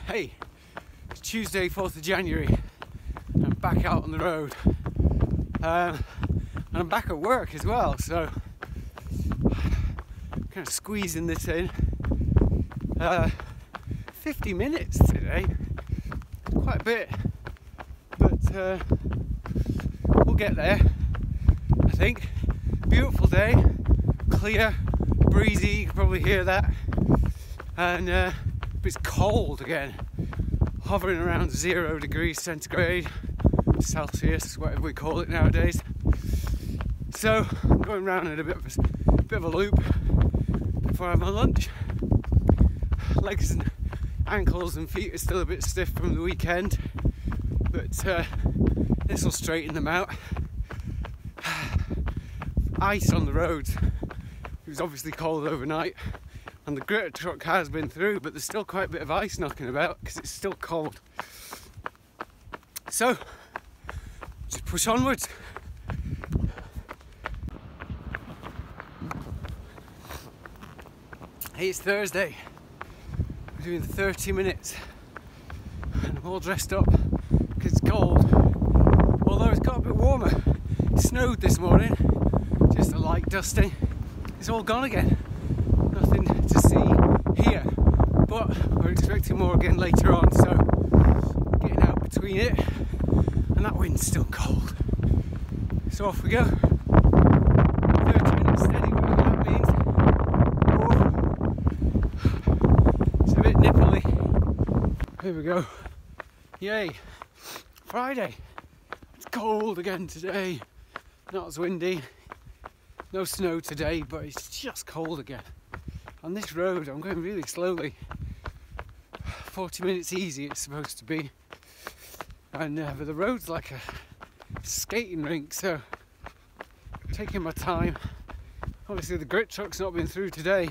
Hey, it's Tuesday, 4th of January. I'm back out on the road. And I'm back at work as well, so kind of squeezing this in. 50 minutes today, quite a bit, but we'll get there, I think. Beautiful day, clear, breezy, you can probably hear that, and but it's cold again, hovering around 0 degrees centigrade, Celsius, whatever we call it nowadays. So I'm going round in a bit of a loop before I have my lunch. Legs and ankles and feet are still a bit stiff from the weekend, but this will straighten them out. Ice on the roads. It was obviously cold overnight, and the gritter truck has been through, but there's still quite a bit of ice knocking about because it's still cold. So just push onwards. Hey, it's Thursday. We're doing 30 minutes and I'm all dressed up because it's cold, although it's got a bit warmer. It snowed this morning, just a light dusting. It's all gone again, nothing to see here, but we're expecting more again later on, so getting out between it, and that wind's still cold. So off we go. 30 minutes steady, whatever that means. It's a bit nipply. Here we go. Yay. Friday. It's cold again today. Not as windy. No snow today, but it's just cold again. On this road, I'm going really slowly. 40 minutes easy it's supposed to be. And but the road's like a skating rink, so I'm taking my time. Obviously the grit truck's not been through today.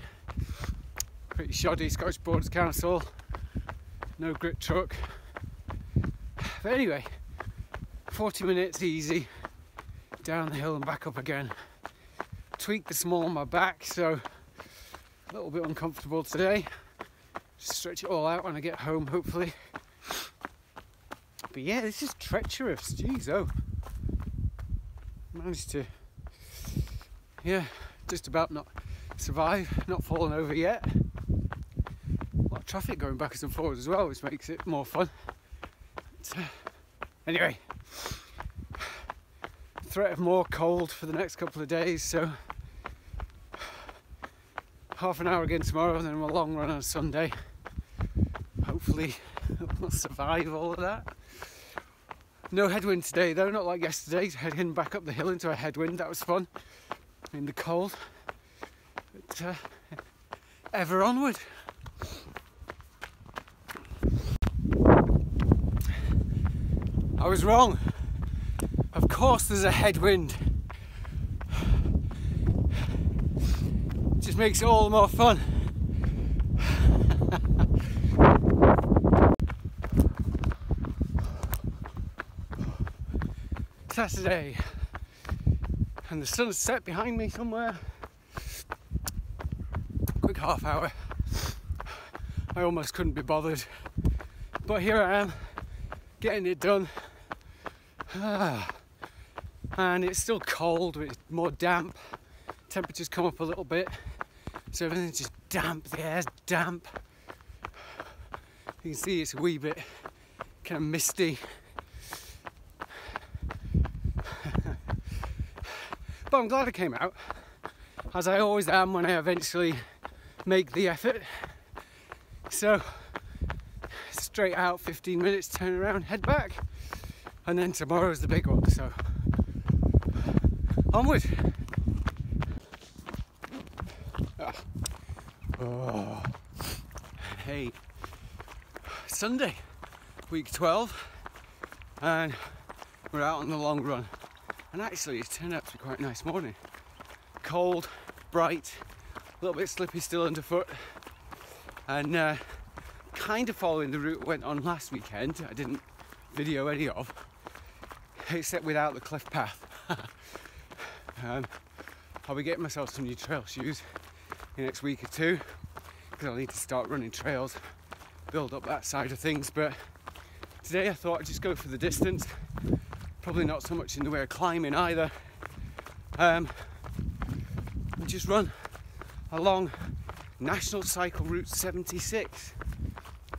Pretty shoddy, Scottish Borders Council. No grit truck. But anyway, 40 minutes easy. Down the hill and back up again. Tweaked the small on my back, so a little bit uncomfortable today. Just stretch it all out when I get home, hopefully. But yeah, this is treacherous. Jeez, oh. Managed to, yeah, just about not survive, not fallen over yet. A lot of traffic going backwards and forwards as well, which makes it more fun. But, anyway, threat of more cold for the next couple of days, so half an hour again tomorrow and then a long run on Sunday. Hopefully we'll survive all of that. No headwind today though, not like yesterday, heading back up the hill into a headwind. That was fun in the cold, but ever onward. I was wrong. Of course there's a headwind. It just makes it all the more fun. Saturday, and the sun's set behind me somewhere. Quick half hour. I almost couldn't be bothered, but here I am, getting it done. And it's still cold, but it's more damp. Temperatures come up a little bit, so everything's just damp. The air's damp. You can see it's a wee bit kind of misty. But I'm glad I came out, as I always am when I eventually make the effort. So, straight out, 15 minutes, turn around, head back, and then tomorrow's the big one, so onward. Oh. Hey, Sunday, week 12, and we're out on the long run. And actually it's turned out to be quite a nice morning. Cold, bright, a little bit slippy still underfoot, and kind of following the route I went on last weekend. I didn't video any of, except without the cliff path. I'll be getting myself some new trail shoes in the next week or two, because I'll need to start running trails build up that side of things, but today I thought I'd just go for the distance. Probably not so much in the way of climbing either. And just run along National Cycle Route 76,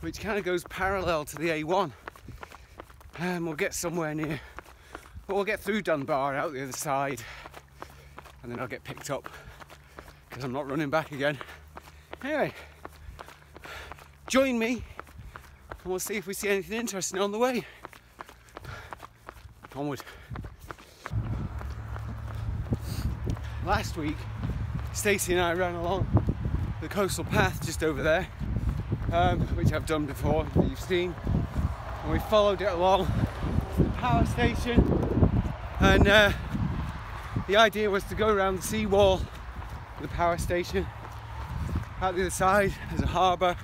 which kind of goes parallel to the A1. And we'll get somewhere near, but we'll get through Dunbar out the other side, and then I'll get picked up because I'm not running back again. Anyway, join me and we'll see if we see anything interesting on the way. Onward. Last week, Stacey and I ran along the coastal path just over there, which I've done before, that you've seen, and we followed it along to the power station, and the idea was to go around the seawall of the power station. Out the other side there's a harbour,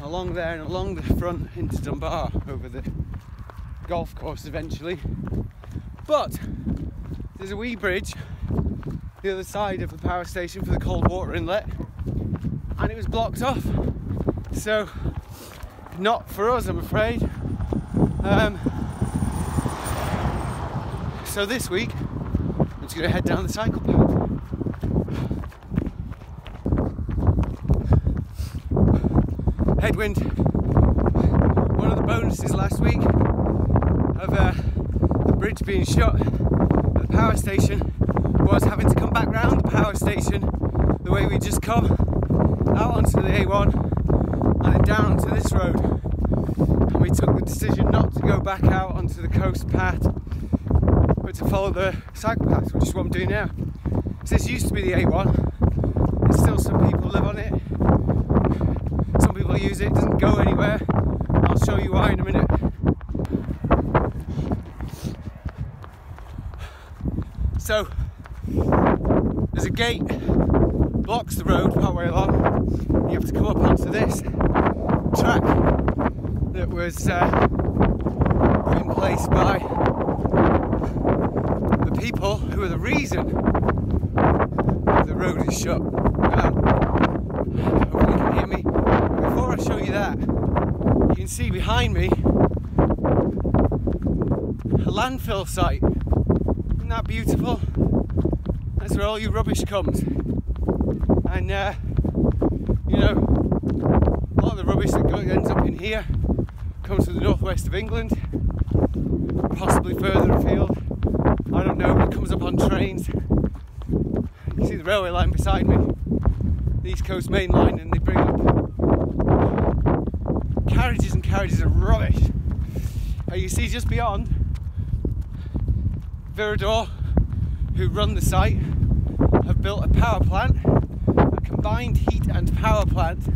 along there and along the front into Dunbar over the golf course eventually. But there's a wee bridge the other side of the power station for the cold water inlet, and it was blocked off, so not for us, I'm afraid. So this week I'm just going to head down the cycle path. Headwind. One of the bonuses last week of the bridge being shut at the power station was having to come back round the power station the way we just come, out onto the A1 and then down onto this road. And we took the decision not to go back out onto the coast path, but to follow the cycle path, which is what I'm doing now. So this used to be the A1, and still some people live on it. Some people use it, it doesn't go anywhere. I'll show you why in a minute. So there's a gate blocks the road partway along. You have to come up onto this track that was put in place by the people who are the reason the road is shut. Hopefully you can hear me. Before I show you that, you can see behind me a landfill site. Isn't that beautiful? That's where all your rubbish comes. And you know, a lot of the rubbish that ends up in here comes from the northwest of England, possibly further afield. I don't know, but it comes up on trains. You can see the railway line beside me, the East Coast Main Line, and they bring up carriages and carriages of rubbish. You see just beyond, Viridor, who run the site, have built a power plant, a combined heat and power plant,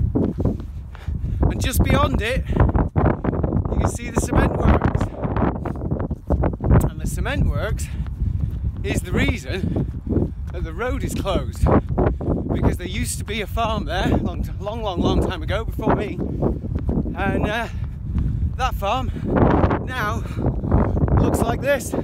and just beyond it you can see the cement works, and the cement works is the reason that the road is closed, because there used to be a farm there long time ago before me, and that farm now looks like this.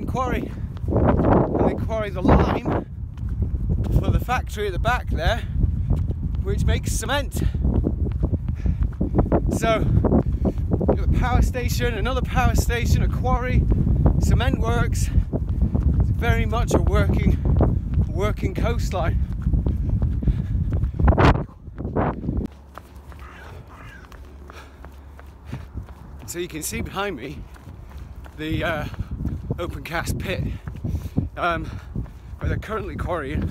Quarry, and they quarry the lime for the factory at the back there, which makes cement. So you've got a power station, another power station, a quarry, cement works. It's very much a working coastline. So you can see behind me the open cast pit where they're currently quarrying,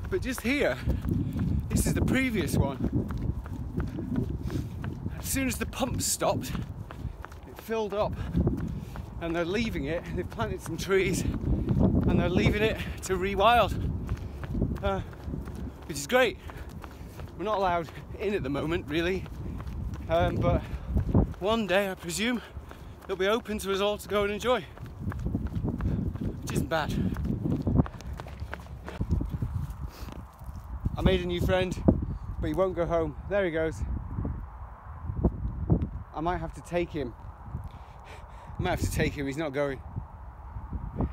but just here, this is the previous one. As soon as the pump stopped, it filled up, and they're leaving it. They've planted some trees and they're leaving it to rewild, which is great. We're not allowed in at the moment really, but one day I presume it'll be open to us all to go and enjoy. Which isn't bad. I made a new friend, but he won't go home. There he goes. I might have to take him. He's not going.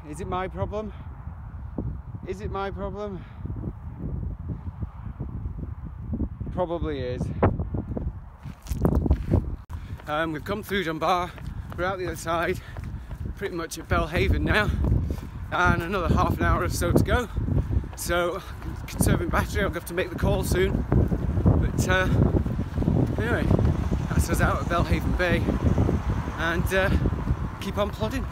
Is it my problem? Is it my problem? Probably is. We've come through Dunbar, we're out the other side, pretty much at Belhaven now, and another half an hour or so to go. So, conserving battery, I'll have to make the call soon. But anyway, that's us out at Belhaven Bay, and keep on plodding.